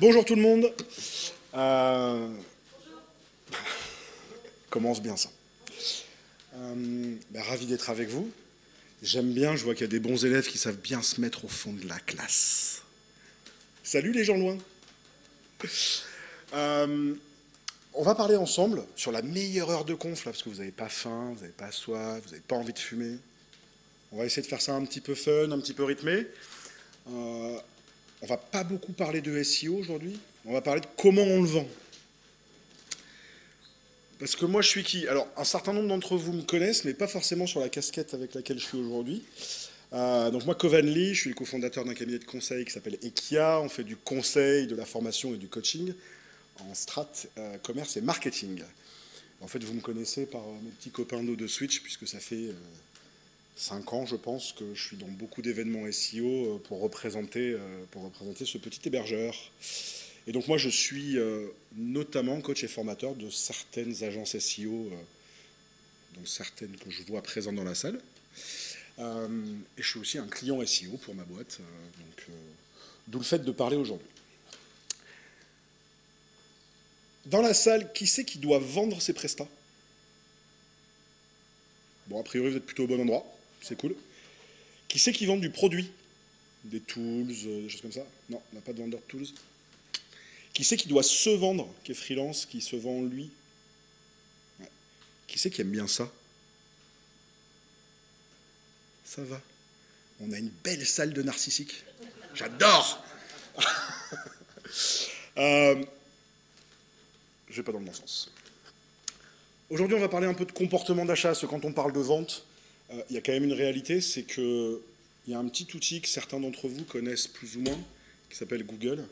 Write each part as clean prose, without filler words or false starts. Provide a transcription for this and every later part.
Bonjour tout le monde. Commence bien ça. Ravi d'être avec vous. J'aime bien, je vois qu'il y a des bons élèves qui savent bien se mettre au fond de la classe. Salut les gens loin. On va parler ensemble sur la meilleure heure de conf, là, parce que vous n'avez pas faim, vous n'avez pas soif, vous n'avez pas envie de fumer. On va essayer de faire ça un petit peu fun, un petit peu rythmé. On va pas beaucoup parler de SEO aujourd'hui, on va parler de comment on le vend. Parce que moi je suis qui? Alors un certain nombre d'entre vous me connaissent, mais pas forcément sur la casquette avec laquelle je suis aujourd'hui. Donc moi Kovan Lee, je suis le cofondateur d'un cabinet de conseil qui s'appelle Ekia. On fait du conseil, de la formation et du coaching en strat, commerce et marketing. En fait vous me connaissez par mes petits copains d'eau de Switch, puisque ça fait 5 ans je pense que je suis dans beaucoup d'événements SEO pour représenter ce petit hébergeur. Et donc moi je suis notamment coach et formateur de certaines agences SEO, dont certaines que je vois présentes dans la salle. Et je suis aussi un client SEO pour ma boîte, d'où le fait de parler aujourd'hui. Dans la salle, qui c'est qui doit vendre ses prestats? Bon, a priori vous êtes plutôt au bon endroit, c'est cool. Qui c'est qui vend du produit? Des tools, des choses comme ça? Non, on n'a pas de vendeur de tools. Qui c'est qui doit se vendre, qui est freelance, qui se vend lui? Ouais. Qui c'est qui aime bien ça? Ça va. On a une belle salle de narcissiques. J'adore. Je vais pas dans le bon sens. Aujourd'hui, on va parler un peu de comportement d'achat, parce que quand on parle de vente, il y a quand même une réalité, c'est qu'il y a un petit outil que certains d'entre vous connaissent plus ou moins, qui s'appelle Google,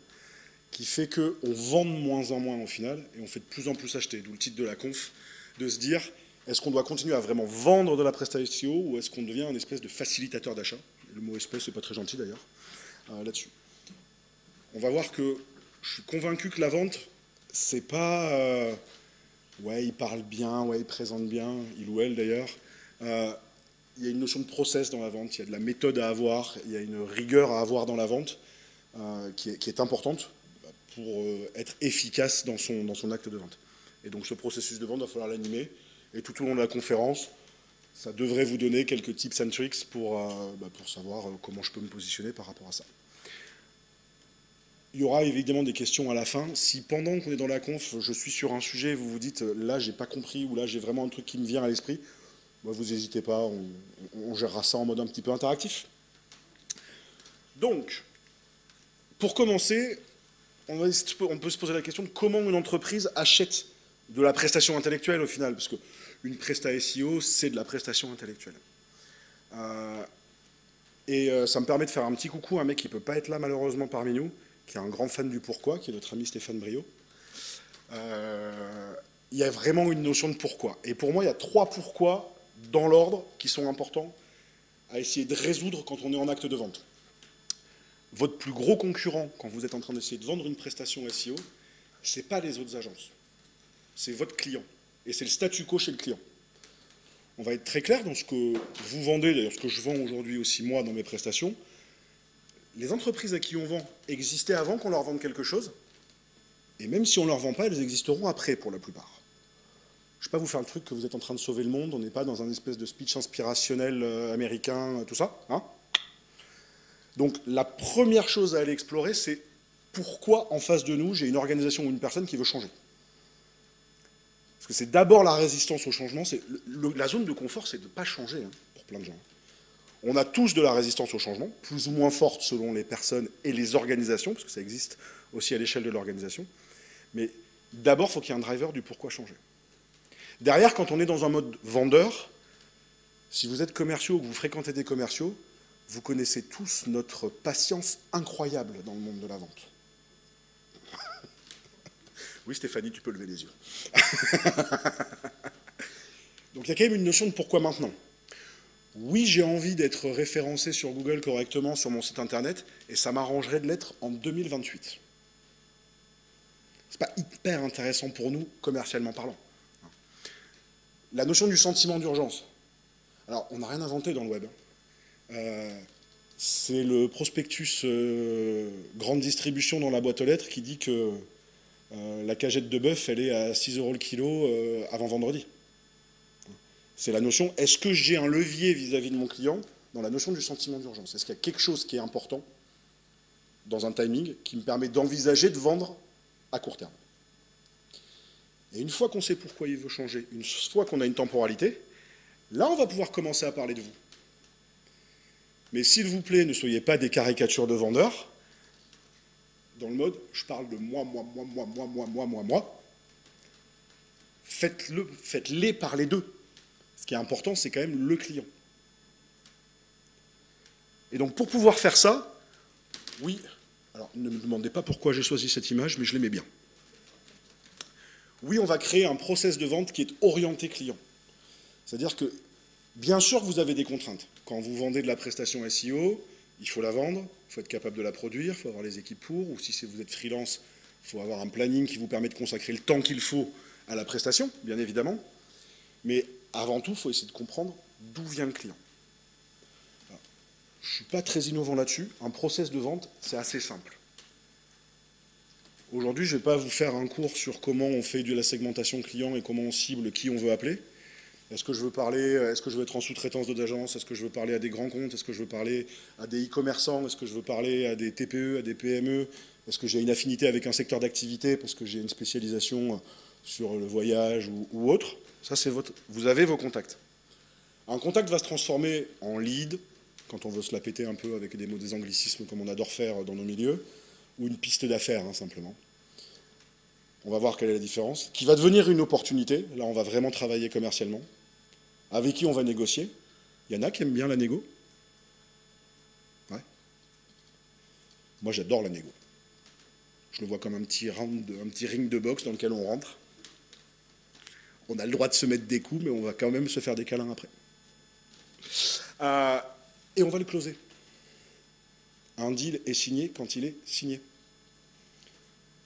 qui fait qu'on vend de moins en moins au final, et on fait de plus en plus acheter, d'où le titre de la conf, de se dire, est-ce qu'on doit continuer à vraiment vendre de la prestation SEO, ou est-ce qu'on devient un espèce de facilitateur d'achat? Le mot espèce, c'est pas très gentil d'ailleurs, là-dessus. On va voir que je suis convaincu que la vente, c'est pas... ouais, il parle bien, ouais, il présente bien, il ou elle d'ailleurs. Il y a une notion de process dans la vente, il y a de la méthode à avoir, il y a une rigueur à avoir dans la vente qui est importante pour être efficace dans son acte de vente. Et donc ce processus de vente, il va falloir l'animer. Et tout au long de la conférence, ça devrait vous donner quelques tips and tricks pour savoir comment je peux me positionner par rapport à ça. Il y aura évidemment des questions à la fin. Si pendant qu'on est dans la conf, je suis sur un sujet, vous vous dites là j'ai pas compris ou là j'ai vraiment un truc qui me vient à l'esprit, bah, vous n'hésitez pas, on gérera ça en mode un petit peu interactif. Donc, pour commencer, on peut se poser la question de comment une entreprise achète de la prestation intellectuelle au final, parce qu'une presta SEO, c'est de la prestation intellectuelle. Ça me permet de faire un petit coucou à un mec qui ne peut pas être là malheureusement parmi nous, qui est un grand fan du pourquoi, qui est notre ami Stéphane Brio. Il y a vraiment une notion de pourquoi. Et pour moi, il y a 3 pourquoi dans l'ordre qui sont importants à essayer de résoudre quand on est en acte de vente. Votre plus gros concurrent, quand vous êtes en train d'essayer de vendre une prestation SEO, ce n'est pas les autres agences. C'est votre client. Et c'est le statu quo chez le client. On va être très clair dans ce que vous vendez, d'ailleurs ce que je vends aujourd'hui aussi moi dans mes prestations. Les entreprises à qui on vend existaient avant qu'on leur vende quelque chose, et même si on ne leur vend pas, elles existeront après pour la plupart. Je ne vais pas vous faire le truc que vous êtes en train de sauver le monde, on n'est pas dans un espèce de speech inspirationnel américain, tout ça. Hein. Donc la première chose à aller explorer, c'est pourquoi en face de nous, j'ai une organisation ou une personne qui veut changer. Parce que c'est d'abord la résistance au changement, la zone de confort, c'est de ne pas changer, hein, pour plein de gens. On a tous de la résistance au changement, plus ou moins forte selon les personnes et les organisations, parce que ça existe aussi à l'échelle de l'organisation. Mais d'abord, il faut qu'il y ait un driver du pourquoi changer. Derrière, quand on est dans un mode vendeur, si vous êtes commerciaux ou que vous fréquentez des commerciaux, vous connaissez tous notre patience incroyable dans le monde de la vente. Oui, Stéphanie, tu peux lever les yeux. Donc il y a quand même une notion de pourquoi maintenant. Oui, j'ai envie d'être référencé sur Google correctement sur mon site internet, et ça m'arrangerait de l'être en 2028. C'est pas hyper intéressant pour nous, commercialement parlant. La notion du sentiment d'urgence. Alors, on n'a rien inventé dans le web. Il C'est le prospectus grande distribution dans la boîte aux lettres qui dit que la cagette de bœuf, elle est à 6 € le kilo avant vendredi. C'est la notion, est-ce que j'ai un levier vis-à-vis de mon client dans la notion du sentiment d'urgence? Est-ce qu'il y a quelque chose qui est important dans un timing qui me permet d'envisager de vendre à court terme? Et une fois qu'on sait pourquoi il veut changer, une fois qu'on a une temporalité, là on va pouvoir commencer à parler de vous. Mais s'il vous plaît, ne soyez pas des caricatures de vendeurs, dans le mode, je parle de moi. Faites-les parler d'eux. Ce qui est important, c'est quand même le client. Et donc, pour pouvoir faire ça, oui, alors ne me demandez pas pourquoi j'ai choisi cette image, mais je l'aimais bien. Oui, on va créer un process de vente qui est orienté client. C'est-à-dire que, bien sûr, vous avez des contraintes. Quand vous vendez de la prestation SEO, il faut la vendre, il faut être capable de la produire, il faut avoir les équipes pour, ou si vous êtes freelance, il faut avoir un planning qui vous permet de consacrer le temps qu'il faut à la prestation, bien évidemment. Mais avant tout, il faut essayer de comprendre d'où vient le client. Alors, je ne suis pas très innovant là-dessus. Un process de vente, c'est assez simple. Aujourd'hui, je ne vais pas vous faire un cours sur comment on fait de la segmentation client et comment on cible qui on veut appeler. Est-ce que je veux être en sous-traitance d'agence? Est-ce que je veux parler à des grands comptes? Est-ce que je veux parler à des e-commerçants? Est-ce que je veux parler à des TPE, à des PME? Est-ce que j'ai une affinité avec un secteur d'activité parce que j'ai une spécialisation sur le voyage ou autre? Ça, c'est vous avez vos contacts. Un contact va se transformer en lead, quand on veut se la péter un peu avec des anglicismes comme on adore faire dans nos milieux, ou une piste d'affaires, hein, simplement. On va voir quelle est la différence. Qui va devenir une opportunité. Là, on va vraiment travailler commercialement. Avec qui on va négocier? Il y en a qui aiment bien la négo? Ouais. Moi, j'adore la négo. Je le vois comme un petit ring de boxe dans lequel on rentre. On a le droit de se mettre des coups, mais on va quand même se faire des câlins après. Et on va le closer. Un deal est signé quand il est signé.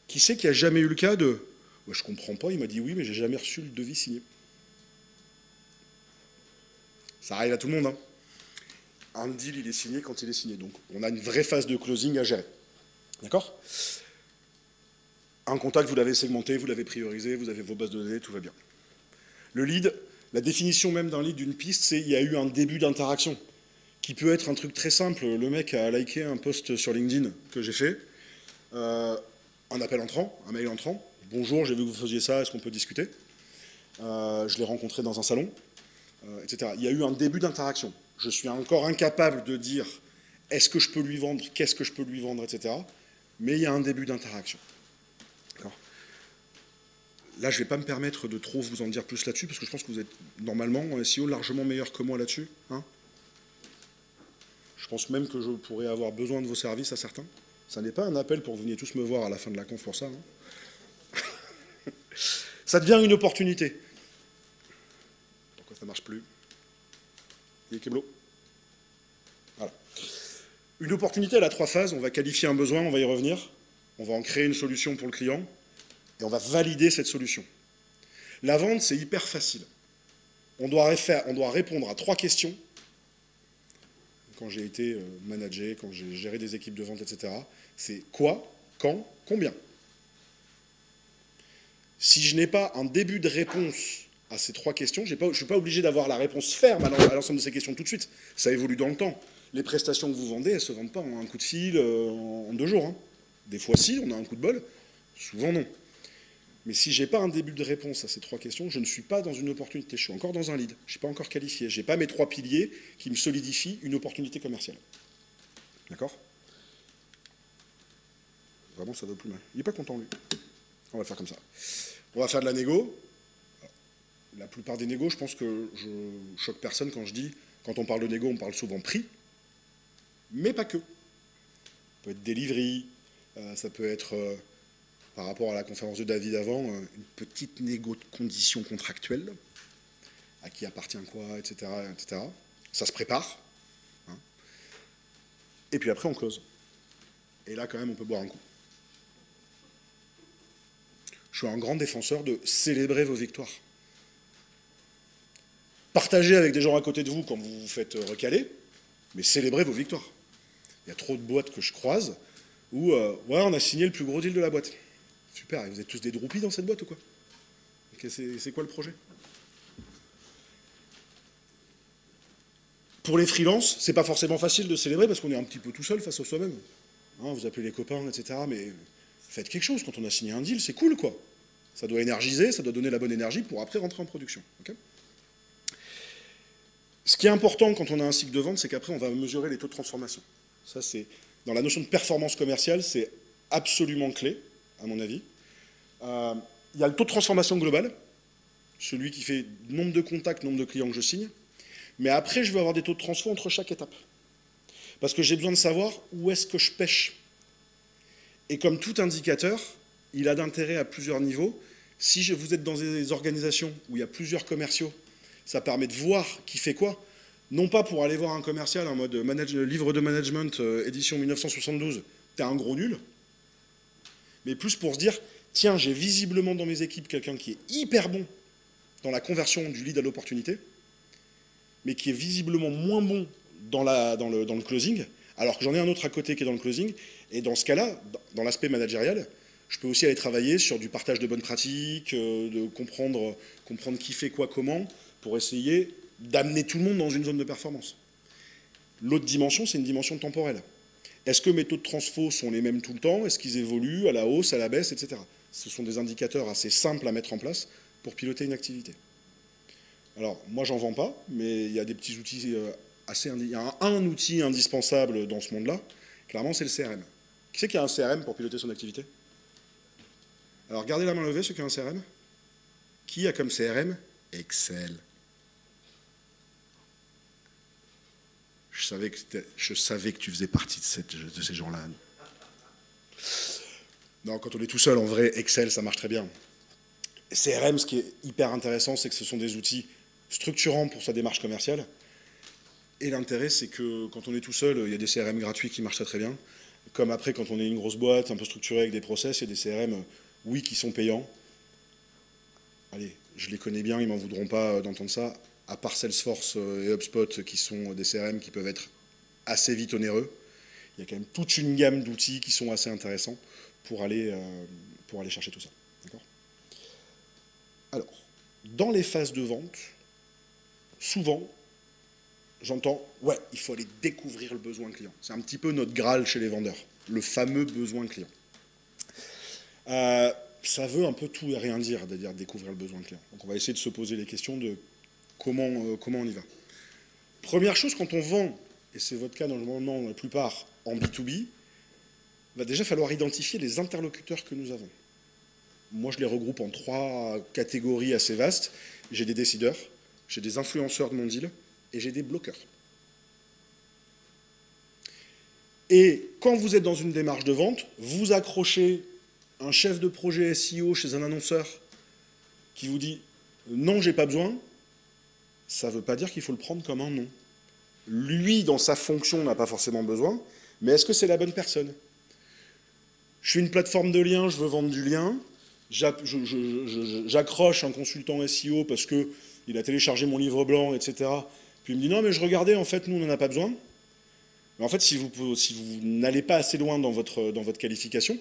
Qui c'est qui a jamais eu le cas de « je comprends pas, il m'a dit oui, mais j'ai jamais reçu le devis signé ». Ça arrive à tout le monde. Hein. Un deal, il est signé quand il est signé. Donc, on a une vraie phase de closing à gérer. D'accord? Un contact, vous l'avez segmenté, vous l'avez priorisé, vous avez vos bases de données, tout va bien. Le lead, la définition même d'un lead, d'une piste, c'est il y a eu un début d'interaction, qui peut être un truc très simple. Le mec a liké un post sur LinkedIn que j'ai fait, un appel entrant, un mail entrant. Bonjour, j'ai vu que vous faisiez ça, est-ce qu'on peut discuter? Je l'ai rencontré dans un salon, etc. Il y a eu un début d'interaction. Je suis encore incapable de dire est-ce que je peux lui vendre, qu'est-ce que je peux lui vendre, etc. Mais il y a un début d'interaction. Là, je ne vais pas me permettre de trop vous en dire plus là-dessus, parce que je pense que vous êtes normalement en SEO largement meilleur que moi là-dessus. Hein, je pense même que je pourrais avoir besoin de vos services à certains. Ça n'est pas un appel pour que vous veniez tous me voir à la fin de la conf pour ça. Hein. Ça devient une opportunité. Pourquoi ça ne marche plus? Il y a Keblo. Voilà. Une opportunité, elle a 3 phases. On va qualifier un besoin, on va y revenir. On va en créer une solution pour le client. Et on va valider cette solution. La vente, c'est hyper facile. On doit répondre à 3 questions. Quand j'ai été manager, quand j'ai géré des équipes de vente, etc. C'est quoi, quand, combien. Si je n'ai pas un début de réponse à ces 3 questions, je ne suis pas obligé d'avoir la réponse ferme à l'ensemble de ces questions tout de suite. Ça évolue dans le temps. Les prestations que vous vendez, elles ne se vendent pas en un coup de fil, en 2 jours. Hein. Des fois, si, on a un coup de bol. Souvent, non. Mais si je n'ai pas un début de réponse à ces 3 questions, je ne suis pas dans une opportunité. Je suis encore dans un lead. Je ne suis pas encore qualifié. Je n'ai pas mes 3 piliers qui me solidifient une opportunité commerciale. D'accord? Vraiment, ça va plus mal. Il n'est pas content, lui. On va faire comme ça. On va faire de la négo. La plupart des négos, je pense que je choque personne quand je dis, quand on parle de négo, on parle souvent prix, mais pas que. Ça peut être delivery, ça peut être... par rapport à la conférence de David avant, une petite négo de conditions contractuelles, à qui appartient quoi, etc. etc. Ça se prépare. Hein. Et puis après, on close. Et là, quand même, on peut boire un coup. Je suis un grand défenseur de célébrer vos victoires. Partagez avec des gens à côté de vous quand vous vous faites recaler, mais célébrez vos victoires. Il y a trop de boîtes que je croise où, ouais, on a signé le plus gros deal de la boîte. Super, et vous êtes tous des droupies dans cette boîte ou quoi? C'est quoi le projet? Pour les freelances, c'est pas forcément facile de célébrer parce qu'on est un petit peu tout seul face à soi-même. Hein, vous appelez les copains, etc. Mais faites quelque chose. Quand on a signé un deal, c'est cool, quoi. Ça doit énergiser, ça doit donner la bonne énergie pour après rentrer en production. Okay. Ce qui est important quand on a un cycle de vente, c'est qu'après, on va mesurer les taux de transformation. Ça, c'est dans la notion de performance commerciale, c'est absolument clé, à mon avis. Il y a le taux de transformation global, celui qui fait nombre de contacts, nombre de clients que je signe. Mais après, je veux avoir des taux de transfo entre chaque étape. Parce que j'ai besoin de savoir où est-ce que je pêche. Et comme tout indicateur, il a d'intérêt à plusieurs niveaux. Si vous êtes dans des organisations où il y a plusieurs commerciaux, ça permet de voir qui fait quoi. Non pas pour aller voir un commercial en mode livre de management, édition 1972, t'es un gros nul. Mais plus pour se dire, tiens, j'ai visiblement dans mes équipes quelqu'un qui est hyper bon dans la conversion du lead à l'opportunité, mais qui est visiblement moins bon dans le closing, alors que j'en ai un autre à côté qui est dans le closing. Et dans ce cas-là, dans l'aspect managérial, je peux aussi aller travailler sur du partage de bonnes pratiques, de comprendre qui fait quoi, comment, pour essayer d'amener tout le monde dans une zone de performance. L'autre dimension, c'est une dimension temporelle. Est-ce que mes taux de transfo sont les mêmes tout le temps? Est-ce qu'ils évoluent à la hausse, à la baisse, etc. Ce sont des indicateurs assez simples à mettre en place pour piloter une activité. Alors, moi, j'en vends pas, mais il y a des petits outils il y a un outil indispensable dans ce monde-là. Clairement, c'est le CRM. Qui c'est qui a un CRM pour piloter son activité? Alors, gardez la main levée, ceux qui ont un CRM. Qui a comme CRM? Excel. Je savais que tu faisais partie de ces gens-là. Non, quand on est tout seul, en vrai, Excel, ça marche très bien. CRM, ce qui est hyper intéressant, c'est que ce sont des outils structurants pour sa démarche commerciale. Et l'intérêt, c'est que quand on est tout seul, il y a des CRM gratuits qui marchent très très bien. Comme après, quand on est une grosse boîte, un peu structurée avec des process, il y a des CRM, oui, qui sont payants. Allez, je les connais bien, ils m'en voudront pas d'entendre ça. À part Salesforce et HubSpot, qui sont des CRM qui peuvent être assez vite onéreux, il y a quand même toute une gamme d'outils qui sont assez intéressants pour aller chercher tout ça. Alors, dans les phases de vente, souvent, j'entends, ouais, il faut aller découvrir le besoin client. C'est un petit peu notre Graal chez les vendeurs, le fameux besoin client. Ça veut un peu tout et rien dire, c'est-à-dire découvrir le besoin client. Donc on va essayer de se poser les questions de comment on y va. Première chose, quand on vend, et c'est votre cas normalement la plupart en B2B, il va déjà falloir identifier les interlocuteurs que nous avons. Moi, je les regroupe en 3 catégories assez vastes. J'ai des décideurs, j'ai des influenceurs de mon deal, et j'ai des bloqueurs. Et quand vous êtes dans une démarche de vente, vous accrochez un chef de projet SEO chez un annonceur qui vous dit « non, j'ai pas besoin », ça ne veut pas dire qu'il faut le prendre comme un non. Lui, dans sa fonction, n'a pas forcément besoin, mais est-ce que c'est la bonne personne? Je suis une plateforme de lien, je veux vendre du lien, j'accroche un consultant SEO parce qu'il a téléchargé mon livre blanc, etc. Puis il me dit, non, mais je regardais, en fait, nous, on n'en a pas besoin. Mais en fait, si vous n'allez pas assez loin dans votre qualification,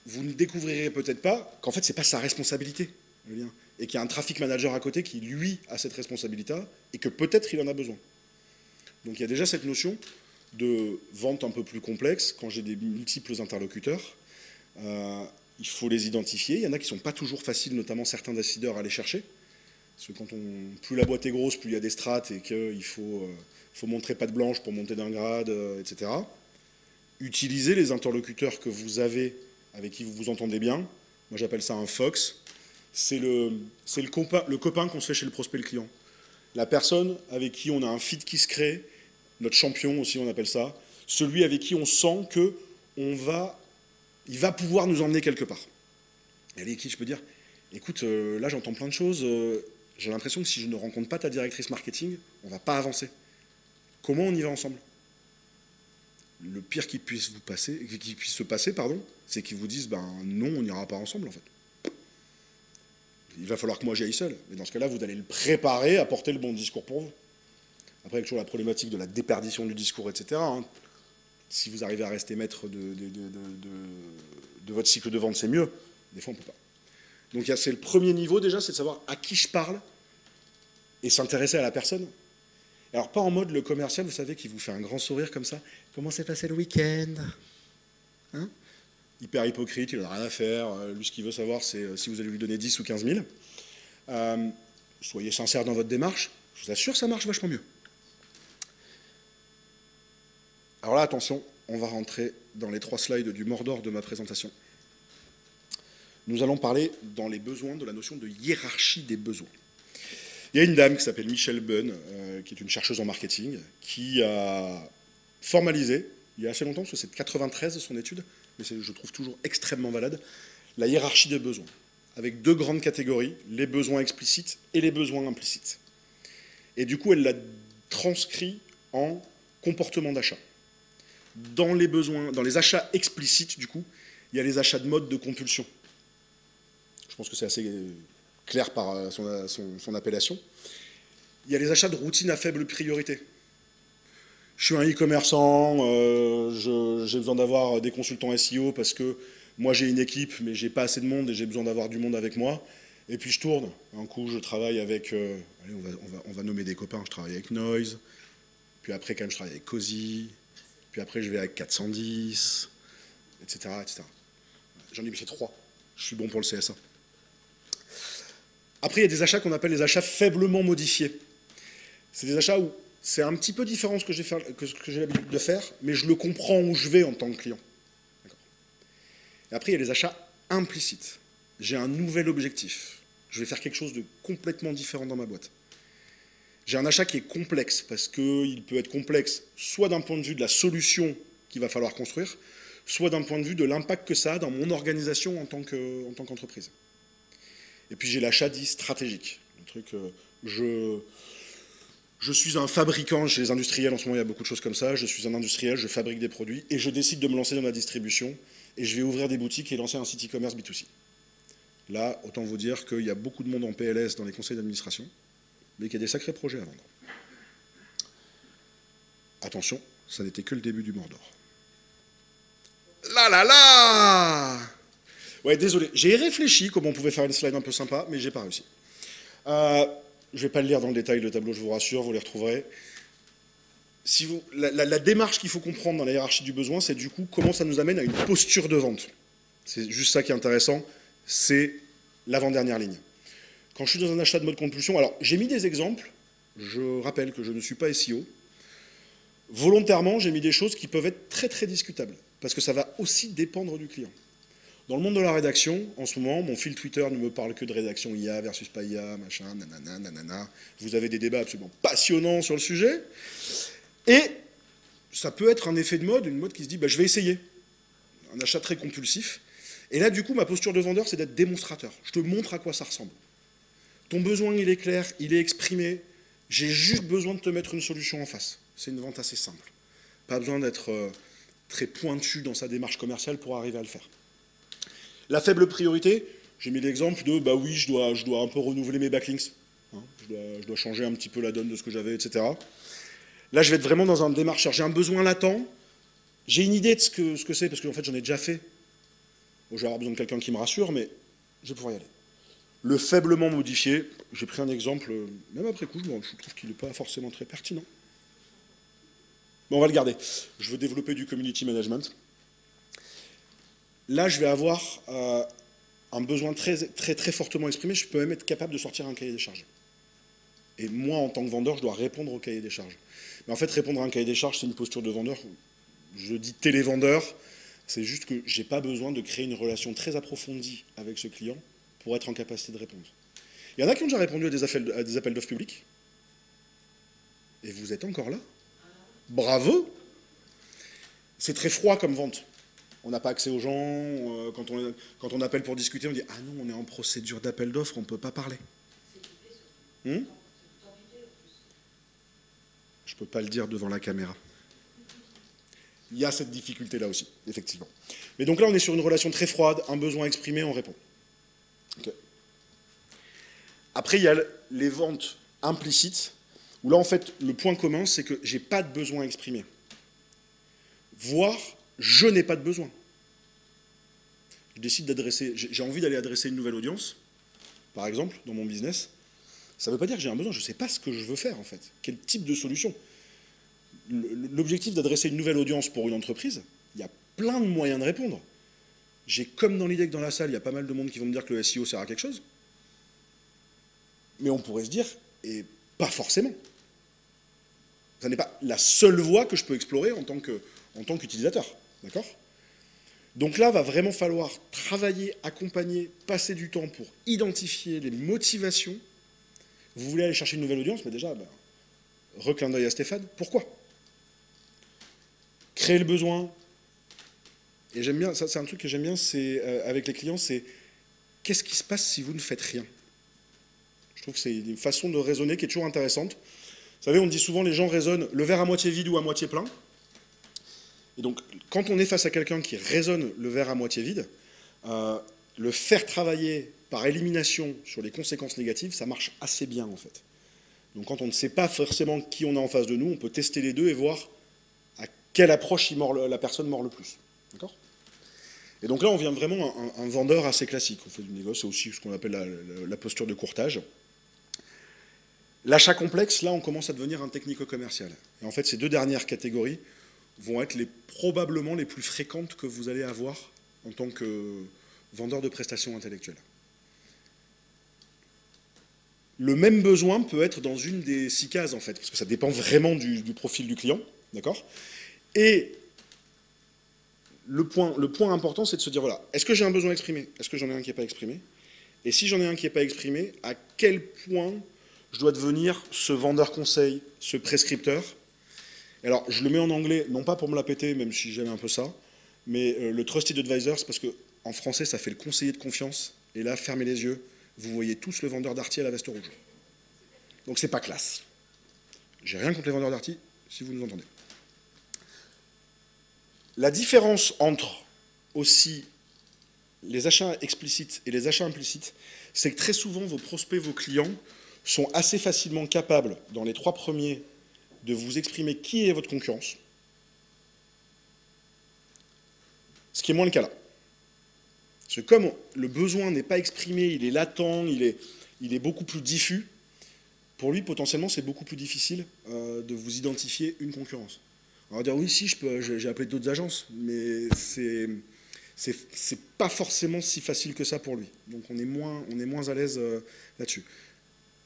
vous ne découvrirez peut-être pas qu'en fait, ce n'est pas sa responsabilité, le lien. Et qu'il y a un traffic manager à côté qui, lui, a cette responsabilité et que peut-être il en a besoin. Donc il y a déjà cette notion de vente un peu plus complexe quand j'ai des multiples interlocuteurs. Il faut les identifier. Il y en a qui ne sont pas toujours faciles, notamment certains décideurs, à aller chercher. Parce que plus la boîte est grosse, plus il y a des strates et qu'il faut montrer patte blanche pour monter d'un grade, etc. Utilisez les interlocuteurs que vous avez, avec qui vous vous entendez bien. Moi, j'appelle ça un Fox. C'est le copain qu'on se fait chez le prospect le client. La personne avec qui on a un fit qui se crée, notre champion aussi, on appelle ça, celui avec qui on sent qu'il va pouvoir nous emmener quelque part. Et avec qui je peux dire, écoute, là j'entends plein de choses, j'ai l'impression que si je ne rencontre pas ta directrice marketing, on ne va pas avancer. Comment on y va ensemble? Le pire qui puisse se passer, c'est qu'ils vous disent, ben non, on n'ira pas ensemble en fait. Il va falloir que moi j'y aille seul. Mais dans ce cas-là, vous allez le préparer à porter le bon discours pour vous. Après, il y a toujours la problématique de la déperdition du discours, etc. Si vous arrivez à rester maître de votre cycle de vente, c'est mieux. Des fois, on ne peut pas. Donc c'est le premier niveau déjà, c'est de savoir à qui je parle et s'intéresser à la personne. Alors pas en mode le commercial, vous savez, qui vous fait un grand sourire comme ça. Comment s'est passé le week-end, hein? Hyper hypocrite, il n'en a rien à faire. Lui, ce qu'il veut savoir, c'est si vous allez lui donner 10 ou 15 000. Soyez sincère dans votre démarche. Je vous assure, ça marche vachement mieux. Alors là, attention, on va rentrer dans les 3 slides du Mordor de ma présentation. Nous allons parler dans les besoins de la notion de hiérarchie des besoins. Il y a une dame qui s'appelle Michelle Bunn, qui est une chercheuse en marketing, qui a formalisé, il y a assez longtemps, parce que c'est de 93 son étude, mais je trouve toujours extrêmement valable, la hiérarchie des besoins, avec 2 grandes catégories, les besoins explicites et les besoins implicites. Et du coup, elle l'a transcrit en comportement d'achat. Dans les achats explicites, du coup, il y a les achats de mode de compulsion. Je pense que c'est assez clair par son appellation. Il y a les achats de routine à faible priorité. Je suis un e-commerçant, j'ai besoin d'avoir des consultants SEO parce que moi j'ai une équipe, mais j'ai pas assez de monde et j'ai besoin d'avoir du monde avec moi. Et puis je tourne. Un coup, je travaille avec... allez, on va nommer des copains. Je travaille avec Noise. Puis après, quand même, je travaille avec Cozy. Puis après, je vais avec 410, etc. etc. J'en ai mis fait 3. Je suis bon pour le CSA. Après, il y a des achats qu'on appelle les achats faiblement modifiés. C'est des achats où c'est un petit peu différent de ce que j'ai l'habitude de faire, mais je le comprends où je vais en tant que client. Et après, il y a les achats implicites. J'ai un nouvel objectif. Je vais faire quelque chose de complètement différent dans ma boîte. J'ai un achat qui est complexe, parce qu'il peut être complexe soit d'un point de vue de la solution qu'il va falloir construire, soit d'un point de vue de l'impact que ça a dans mon organisation en tant qu'entreprise. Et puis j'ai l'achat dit stratégique. Le truc, je suis un fabricant chez les industriels, en ce moment il y a beaucoup de choses comme ça, je suis un industriel, je fabrique des produits, et je décide de me lancer dans la distribution, et je vais ouvrir des boutiques et lancer un site e-commerce B2C. Là, autant vous dire qu'il y a beaucoup de monde en PLS dans les conseils d'administration, mais qu'il y a des sacrés projets à vendre. Attention, ça n'était que le début du Mordor. Là là là! Ouais, désolé, j'ai réfléchi comment on pouvait faire une slide un peu sympa, mais j'ai pas réussi. Je ne vais pas le lire dans le détail, le tableau, je vous rassure, vous les retrouverez. La démarche qu'il faut comprendre dans la hiérarchie du besoin, c'est du coup comment ça nous amène à une posture de vente. C'est juste ça qui est intéressant, c'est l'avant-dernière ligne. Quand je suis dans un achat de mode compulsion, alors j'ai mis des exemples, je rappelle que je ne suis pas SEO. Volontairement, j'ai mis des choses qui peuvent être très très discutables, parce que ça va aussi dépendre du client. Dans le monde de la rédaction, en ce moment, mon fil Twitter ne me parle que de rédaction IA versus pas IA, machin, nanana, nanana. Vous avez des débats absolument passionnants sur le sujet. Et ça peut être un effet de mode, une mode qui se dit, bah, je vais essayer. Un achat très compulsif. Et là, du coup, ma posture de vendeur, c'est d'être démonstrateur. Je te montre à quoi ça ressemble. Ton besoin, il est clair, il est exprimé. J'ai juste besoin de te mettre une solution en face. C'est une vente assez simple. Pas besoin d'être très pointu dans sa démarche commerciale pour arriver à le faire. La faible priorité, j'ai mis l'exemple de, bah oui, je dois un peu renouveler mes backlinks. Hein, je dois changer un petit peu la donne de ce que j'avais, etc. Là, je vais être vraiment dans un démarcheur. J'ai un besoin latent. J'ai une idée de ce que c'est, parce qu'en fait, j'en ai déjà fait. Bon, je vais avoir besoin de quelqu'un qui me rassure, mais je vais pouvoir y aller. Le faiblement modifié, j'ai pris un exemple, même après coup, je trouve qu'il n'est pas forcément très pertinent. Mais on va le garder. Je veux développer du community management. Là, je vais avoir un besoin très, très, très fortement exprimé. Je peux même être capable de sortir un cahier des charges. Et moi, en tant que vendeur, je dois répondre au cahier des charges. Mais en fait, répondre à un cahier des charges, c'est une posture de vendeur. Je dis télévendeur, c'est juste que je n'ai pas besoin de créer une relation très approfondie avec ce client pour être en capacité de répondre. Il y en a qui ont déjà répondu à des appels d'offres publics. Et vous êtes encore là. Bravo! C'est très froid comme vente. On n'a pas accès aux gens. Quand on appelle pour discuter, on dit « Ah non, on est en procédure d'appel d'offres, on ne peut pas parler. » Je ne peux pas le dire devant la caméra. Il y a cette difficulté-là aussi, effectivement. Mais donc là, on est sur une relation très froide, un besoin exprimé, on répond. Okay. Après, il y a les ventes implicites, où là, en fait, le point commun, c'est que je n'ai pas de besoin exprimé. voire je n'ai pas de besoin. Je décide d'adresser, j'ai envie d'aller adresser une nouvelle audience, par exemple, dans mon business. Ça ne veut pas dire que j'ai un besoin, je ne sais pas ce que je veux faire en fait, quel type de solution. L'objectif d'adresser une nouvelle audience pour une entreprise, il y a plein de moyens de répondre. J'ai comme dans l'idée que dans la salle, il y a pas mal de monde qui vont me dire que le SEO sert à quelque chose. Mais on pourrait se dire, et pas forcément. Ça n'est pas la seule voie que je peux explorer en tant qu'utilisateur. D'accord ? Donc là, va vraiment falloir travailler, accompagner, passer du temps pour identifier les motivations. Vous voulez aller chercher une nouvelle audience, mais déjà, reclin d'œil à Stéphane, pourquoi ? Créer le besoin. Et j'aime bien, ça c'est un truc que j'aime bien, c'est avec les clients, c'est qu'est-ce qui se passe si vous ne faites rien ? Je trouve que c'est une façon de raisonner qui est toujours intéressante. Vous savez, on dit souvent les gens raisonnent le verre à moitié vide ou à moitié plein. Et donc, quand on est face à quelqu'un qui raisonne le verre à moitié vide, le faire travailler par élimination sur les conséquences négatives, ça marche assez bien en fait. Donc quand on ne sait pas forcément qui on a en face de nous, on peut tester les deux et voir à quelle approche la personne mord le plus. D'accord ? Et donc là, on vient vraiment un vendeur assez classique. On fait du négoce, c'est aussi ce qu'on appelle la posture de courtage. L'achat complexe, là, on commence à devenir un technico-commercial. Et en fait, ces deux dernières catégories vont être probablement les plus fréquentes que vous allez avoir en tant que vendeur de prestations intellectuelles. Le même besoin peut être dans une des 6 cases, en fait, parce que ça dépend vraiment du profil du client, d'accord ? Et le point important, c'est de se dire, voilà, est-ce que j'ai un besoin exprimé ? Est-ce que j'en ai un qui n'est pas exprimé ? Et si j'en ai un qui n'est pas exprimé, à quel point je dois devenir ce vendeur conseil, ce prescripteur ? Alors, je le mets en anglais, non pas pour me la péter, même si j'aime un peu ça, mais le Trusted Advisor, c'est parce qu'en français, ça fait le conseiller de confiance. Et là, fermez les yeux, vous voyez tous le vendeur d'Arty à la veste rouge. Donc, c'est pas classe. J'ai rien contre les vendeurs d'Arty, si vous nous entendez. La différence entre aussi les achats explicites et les achats implicites, c'est que très souvent, vos prospects, vos clients, sont assez facilement capables, dans les 3 premiers, de vous exprimer qui est votre concurrence. Ce qui est moins le cas là. Parce que comme le besoin n'est pas exprimé, il est latent, il est beaucoup plus diffus, pour lui, potentiellement, c'est beaucoup plus difficile de vous identifier une concurrence. On va dire, oui, si, j'ai appelé d'autres agences, mais c'est pas forcément si facile que ça pour lui. Donc on est moins à l'aise là-dessus.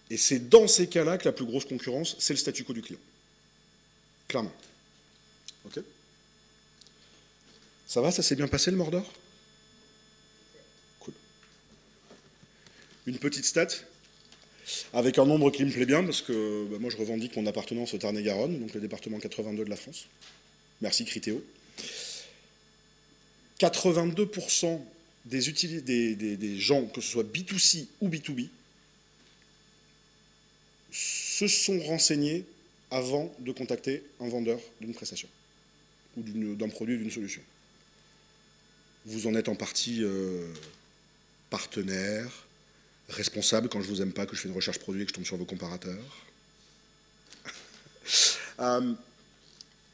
Et c'est dans ces cas-là que la plus grosse concurrence, c'est le statu quo du client. Clairement. Ok ? Ça va, ça s'est bien passé le Mordor ? Cool. Une petite stat, avec un nombre qui me plaît bien, parce que moi je revendique mon appartenance au Tarn-et-Garonne, donc le département 82 de la France. Merci Critéo. 82% des gens, que ce soit B2C ou B2B, se sont renseignés avant de contacter un vendeur d'une prestation ou d'un produit ou d'une solution. Vous en êtes en partie partenaire, responsable quand je vous aime pas, que je fais une recherche produit et que je tombe sur vos comparateurs.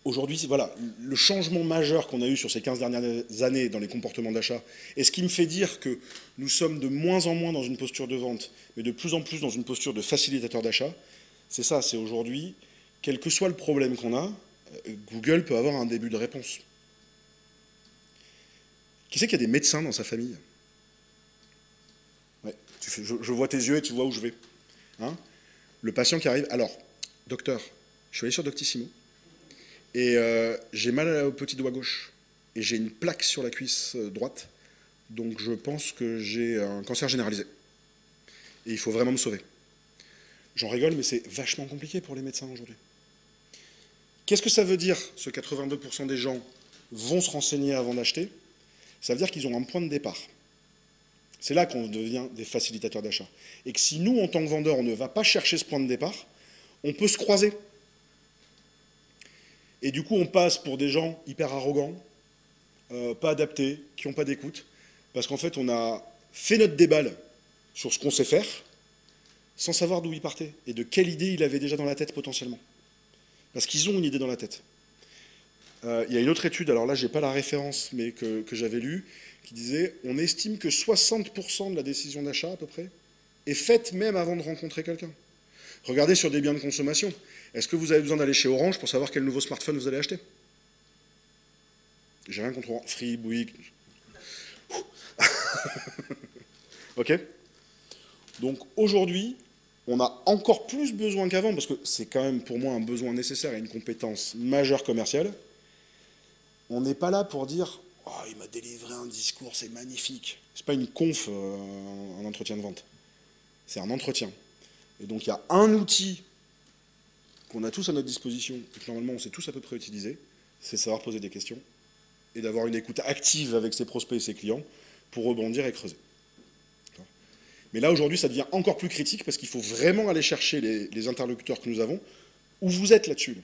Aujourd'hui, voilà, le changement majeur qu'on a eu sur ces 15 dernières années dans les comportements d'achat, et ce qui me fait dire que nous sommes de moins en moins dans une posture de vente, mais de plus en plus dans une posture de facilitateur d'achat, c'est ça, c'est aujourd'hui, quel que soit le problème qu'on a, Google peut avoir un début de réponse. Qui c'est qu'il y a des médecins dans sa famille ? Ouais, je vois tes yeux et tu vois où je vais. Hein ? Le patient qui arrive, alors, docteur, je suis allé sur Doctissimo, et j'ai mal au petit doigt gauche, et j'ai une plaque sur la cuisse droite, donc je pense que j'ai un cancer généralisé. Et il faut vraiment me sauver. J'en rigole, mais c'est vachement compliqué pour les médecins aujourd'hui. Qu'est-ce que ça veut dire, ce 82% des gens vont se renseigner avant d'acheter ? Ça veut dire qu'ils ont un point de départ. C'est là qu'on devient des facilitateurs d'achat. Et que si nous, en tant que vendeurs, on ne va pas chercher ce point de départ, on peut se croiser. Et du coup, on passe pour des gens hyper arrogants, pas adaptés, qui n'ont pas d'écoute, parce qu'en fait, on a fait notre déballe sur ce qu'on sait faire, sans savoir d'où il partait, et de quelle idée il avait déjà dans la tête potentiellement. Parce qu'ils ont une idée dans la tête. Il y a une autre étude, alors là, j'ai pas la référence, mais que j'avais lue, qui disait on estime que 60% de la décision d'achat, à peu près, est faite même avant de rencontrer quelqu'un. Regardez sur des biens de consommation. Est-ce que vous avez besoin d'aller chez Orange pour savoir quel nouveau smartphone vous allez acheter? J'ai rien contre Orange. Free, Bouygues. Ok. Donc aujourd'hui, on a encore plus besoin qu'avant, parce que c'est quand même pour moi un besoin nécessaire et une compétence majeure commerciale. On n'est pas là pour dire oh, il m'a délivré un discours, c'est magnifique. C'est pas une conf, un entretien de vente. C'est un entretien. Et donc il y a un outil qu'on a tous à notre disposition, et que normalement on sait tous à peu près utiliser, c'est savoir poser des questions et d'avoir une écoute active avec ses prospects et ses clients pour rebondir et creuser. Mais là aujourd'hui ça devient encore plus critique parce qu'il faut vraiment aller chercher les interlocuteurs que nous avons, où vous êtes là-dessus. Donc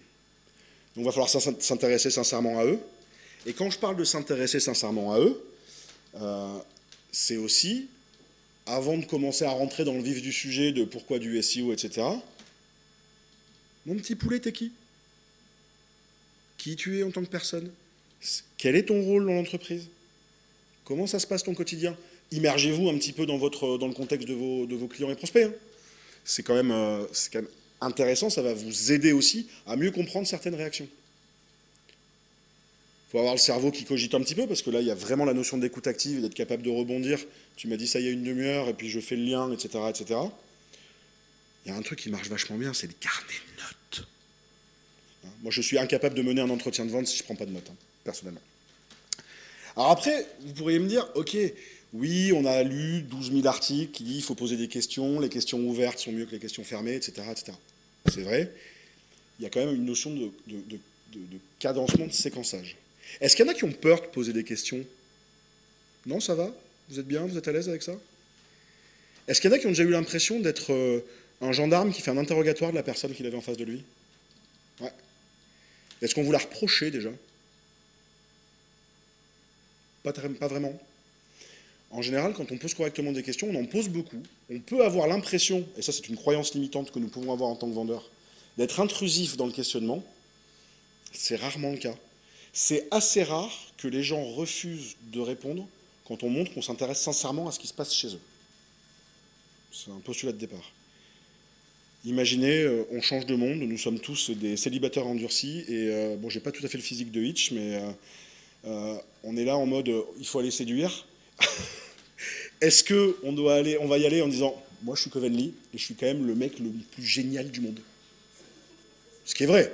il va falloir s'intéresser sincèrement à eux. Et quand je parle de s'intéresser sincèrement à eux, c'est aussi, avant de commencer à rentrer dans le vif du sujet de pourquoi du SEO, etc., mon petit poulet, t'es qui? Qui tu es en tant que personne? Quel est ton rôle dans l'entreprise? Comment ça se passe ton quotidien? Immergez-vous un petit peu dans le contexte de vos clients et prospects. Hein. C'est quand même intéressant, ça va vous aider aussi à mieux comprendre certaines réactions. Il faut avoir le cerveau qui cogite un petit peu, parce que là, il y a vraiment la notion d'écoute active et d'être capable de rebondir. Tu m'as dit ça il y a une demi-heure, et puis je fais le lien, etc., etc. Il y a un truc qui marche vachement bien, c'est le carnet de notes. Hein, moi, je suis incapable de mener un entretien de vente si je ne prends pas de notes, hein, personnellement. Alors après, vous pourriez me dire, ok, oui, on a lu 12 000 articles qui disent qu'il faut poser des questions, les questions ouvertes sont mieux que les questions fermées, etc., etc. C'est vrai. Il y a quand même une notion de cadencement, de séquençage. Est-ce qu'il y en a qui ont peur de poser des questions? Non, ça va? Vous êtes bien? Vous êtes à l'aise avec ça? Est-ce qu'il y en a qui ont déjà eu l'impression d'être un gendarme qui fait un interrogatoire de la personne qu'il avait en face de lui? Ouais. Est-ce qu'on vous l'a reproché déjà? Pas vraiment. En général, quand on pose correctement des questions, on en pose beaucoup. On peut avoir l'impression, et ça c'est une croyance limitante que nous pouvons avoir en tant que vendeurs, d'être intrusif dans le questionnement. C'est rarement le cas. C'est assez rare que les gens refusent de répondre quand on montre qu'on s'intéresse sincèrement à ce qui se passe chez eux. C'est un postulat de départ. Imaginez, on change de monde, nous sommes tous des célibataires endurcis, et bon, j'ai pas tout à fait le physique de Hitch, mais on est là en mode, il faut aller séduire. Est-ce qu'on va y aller en disant, moi je suis Covenly, et je suis quand même le mec le plus génial du monde? Ce qui est vrai.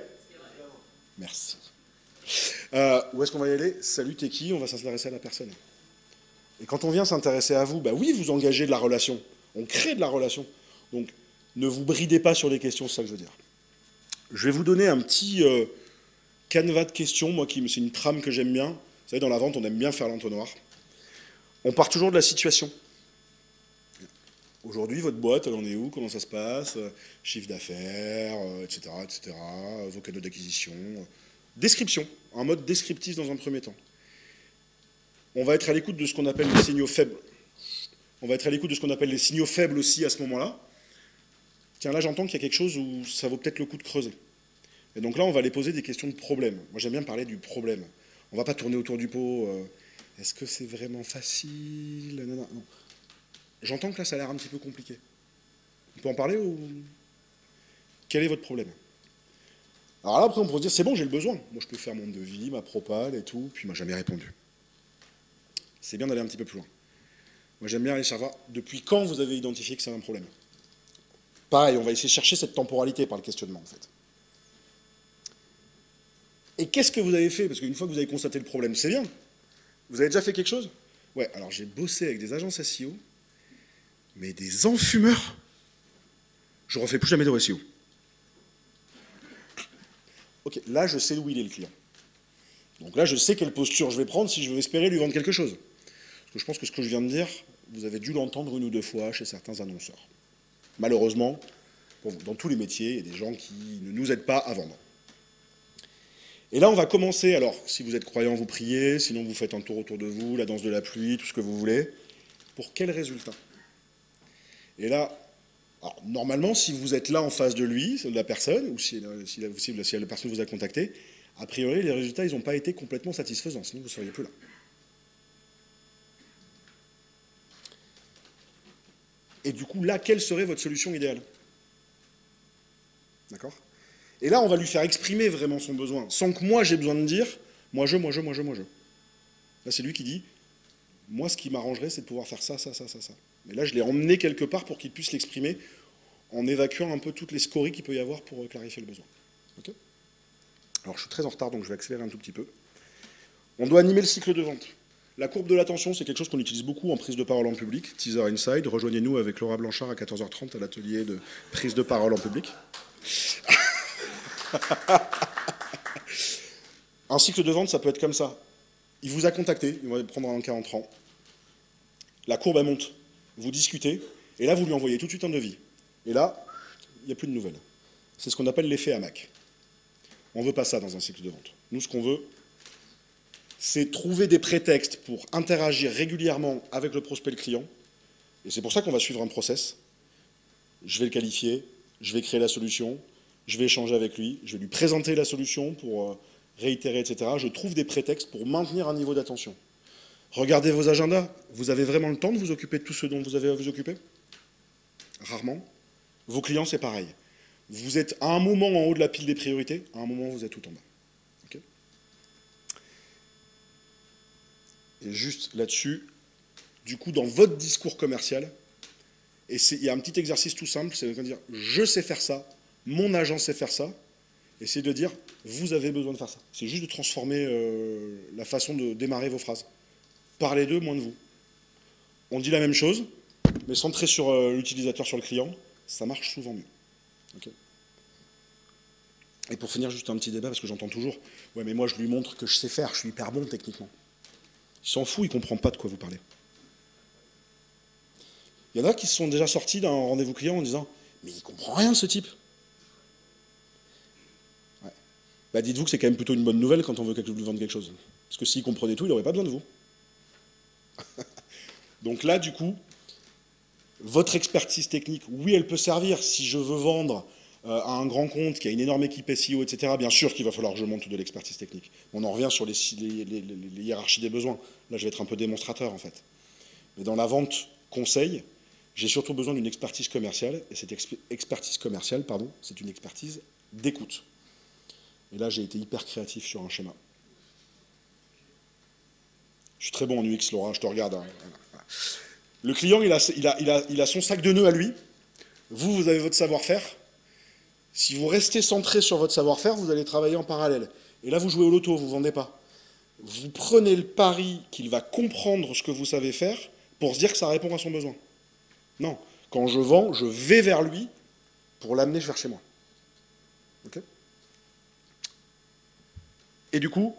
Merci. Où est-ce qu'on va y aller? Salut, t'es qui? On va s'intéresser à la personne. Et quand on vient s'intéresser à vous, bah oui, vous engagez de la relation. On crée de la relation. Donc, ne vous bridez pas sur les questions, c'est ça que je veux dire. Je vais vous donner un petit canevas de questions, moi, c'est une trame que j'aime bien. Vous savez, dans la vente, on aime bien faire l'entonnoir. On part toujours de la situation. Aujourd'hui, votre boîte, elle en est où? Comment ça se passe? Chiffre d'affaires, etc., etc., vos canaux d'acquisition. Description, un mode descriptif dans un premier temps. On va être à l'écoute de ce qu'on appelle les signaux faibles. On va être à l'écoute de ce qu'on appelle les signaux faibles aussi à ce moment-là. Tiens, là j'entends qu'il y a quelque chose où ça vaut peut-être le coup de creuser. Et donc là, on va aller poser des questions de problème. Moi j'aime bien parler du problème. On ne va pas tourner autour du pot. Est-ce que c'est vraiment facile? Non. J'entends que là ça a l'air un petit peu compliqué. On peut en parler ou... Quel est votre problème? Alors là, après, on peut se dire, c'est bon, j'ai le besoin. Moi, je peux faire mon devis, ma propale et tout, puis il m'a jamais répondu. C'est bien d'aller un petit peu plus loin. Moi, j'aime bien aller savoir depuis quand vous avez identifié que c'est un problème. Pareil, on va essayer de chercher cette temporalité par le questionnement, en fait. Et qu'est-ce que vous avez fait? Parce qu'une fois que vous avez constaté le problème, c'est bien. Vous avez déjà fait quelque chose? Ouais, alors j'ai bossé avec des agences SEO, mais des enfumeurs. Je refais plus jamais de SEO. Ok, là, je sais où il est, le client. Donc là, je sais quelle posture je vais prendre si je veux espérer lui vendre quelque chose. Parce que je pense que ce que je viens de dire, vous avez dû l'entendre une ou deux fois chez certains annonceurs. Malheureusement, dans tous les métiers, il y a des gens qui ne nous aident pas à vendre. Et là, on va commencer, alors, si vous êtes croyant, vous priez, sinon vous faites un tour autour de vous, la danse de la pluie, tout ce que vous voulez. Pour quel résultat? Et là, alors, normalement, si vous êtes là en face de lui, de la personne, ou si la personne vous a contacté, A priori, les résultats, ils n'ont pas été complètement satisfaisants, sinon vous ne seriez plus là. Et du coup, là, quelle serait votre solution idéale? D'accord? Et là, on va lui faire exprimer vraiment son besoin, sans que moi, j'ai besoin de dire « moi, je ». Là, c'est lui qui dit « moi, ce qui m'arrangerait, c'est de pouvoir faire ça, ça, ça, ça, ça ». Mais là, je l'ai emmené quelque part pour qu'il puisse l'exprimer en évacuant un peu toutes les scories qu'il peut y avoir pour clarifier le besoin. Okay. Alors, je suis très en retard, donc je vais accélérer un tout petit peu. On doit animer le cycle de vente. La courbe de l'attention, c'est quelque chose qu'on utilise beaucoup en prise de parole en public. Teaser Inside, rejoignez-nous avec Laura Blanchard à 14h30 à l'atelier de prise de parole en public. Un cycle de vente, ça peut être comme ça. Il vous a contacté, il va prendre un cas entrant. La courbe, elle monte. Vous discutez, et là, vous lui envoyez tout de suite un devis. Et là, il n'y a plus de nouvelles. C'est ce qu'on appelle l'effet hamac. On ne veut pas ça dans un cycle de vente. Nous, ce qu'on veut, c'est trouver des prétextes pour interagir régulièrement avec le prospect, le client. Et c'est pour ça qu'on va suivre un process. Je vais le qualifier, je vais créer la solution, je vais échanger avec lui, je vais lui présenter la solution pour réitérer, etc. Je trouve des prétextes pour maintenir un niveau d'attention. Regardez vos agendas. Vous avez vraiment le temps de vous occuper de tout ce dont vous avez à vous occuper? Rarement. Vos clients, c'est pareil. Vous êtes à un moment en haut de la pile des priorités, à un moment, vous êtes tout en bas. Okay. Et juste là-dessus, du coup, dans votre discours commercial, il y a un petit exercice tout simple, c'est de dire « je sais faire ça, mon agent sait faire ça », essayez de dire « vous avez besoin de faire ça ». C'est juste de transformer la façon de démarrer vos phrases. Parlez d'eux, moins de vous. On dit la même chose, mais centré sur l'utilisateur, sur le client, ça marche souvent mieux. Okay. Et pour finir, juste un petit débat, parce que j'entends toujours « ouais, mais moi, je lui montre que je sais faire, je suis hyper bon techniquement ». Il s'en fout, il ne comprend pas de quoi vous parlez. Il y en a qui se sont déjà sortis d'un rendez-vous client en disant « mais il ne comprend rien, ce type ». Ouais. Bah, dites-vous que c'est quand même plutôt une bonne nouvelle quand on veut lui vendre quelque chose. Parce que s'il comprenait tout, il n'aurait pas besoin de vous. Donc là, du coup, votre expertise technique, oui, elle peut servir si je veux vendre à un grand compte qui a une énorme équipe SEO, etc. Bien sûr qu'il va falloir que je monte de l'expertise technique. On en revient sur les hiérarchies des besoins. Là, je vais être un peu démonstrateur, en fait. Mais dans la vente conseil, j'ai surtout besoin d'une expertise commerciale, et cette expertise commerciale, pardon, c'est une expertise d'écoute. Et là, j'ai été hyper créatif sur un schéma. Je suis très bon en UX, Laura, je te regarde. Hein. Voilà. Le client, il a son sac de nœuds à lui. Vous avez votre savoir-faire. Si vous restez centré sur votre savoir-faire, vous allez travailler en parallèle. Et là, vous jouez au loto, vous ne vendez pas. Vous prenez le pari qu'il va comprendre ce que vous savez faire pour se dire que ça répond à son besoin. Non. Quand je vends, je vais vers lui pour l'amener vers chez moi. Okay. Et du coup,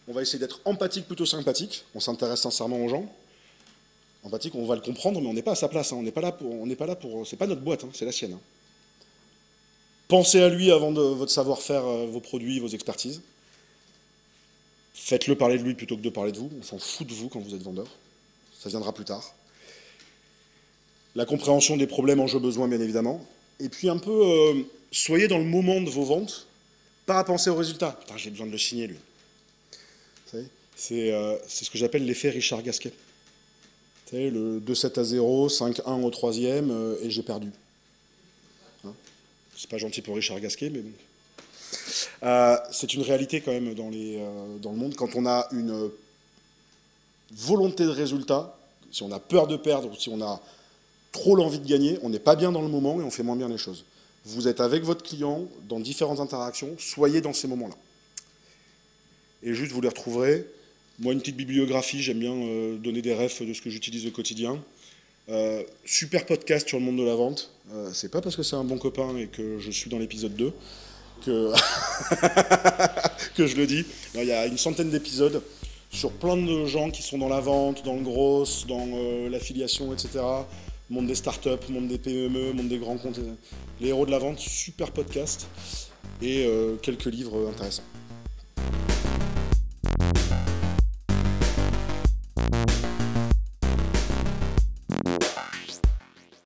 on va essayer d'être empathique plutôt sympathique. On s'intéresse sincèrement aux gens. Empathique, on va le comprendre, mais on n'est pas à sa place. Hein. On n'est pas là pour. C'est pas notre boîte, hein, c'est la sienne. Hein. Pensez à lui avant de votre savoir-faire, vos produits, vos expertises. Faites-le parler de lui plutôt que de parler de vous. On s'en fout de vous quand vous êtes vendeur. Ça viendra plus tard. La compréhension des problèmes, enjeux, besoins, bien évidemment. Et puis un peu, soyez dans le moment de vos ventes, pas à penser au résultat. Putain, j'ai besoin de le signer, lui. Vous savez, c'est ce que j'appelle l'effet Richard Gasquet. Vous savez, le 2-7 à 0, 5-1 au troisième, et j'ai perdu. Hein, c'est pas gentil pour Richard Gasquet, mais bon. C'est une réalité quand même dans le monde. Quand on a une volonté de résultat, si on a peur de perdre, ou si on a trop l'envie de gagner, on n'est pas bien dans le moment et on fait moins bien les choses. Vous êtes avec votre client dans différentes interactions, soyez dans ces moments-là. Et juste, vous les retrouverez. Moi, une petite bibliographie, j'aime bien donner des refs de ce que j'utilise au quotidien. Super podcast sur le monde de la vente. C'est pas parce que c'est un bon copain et que je suis dans l'épisode 2 que, que je le dis. Il y a une centaine d'épisodes sur plein de gens qui sont dans la vente, dans le gros, dans l'affiliation, etc. Monde des startups, monde des PME, monde des grands comptes. Les héros de la vente, super podcast et quelques livres intéressants.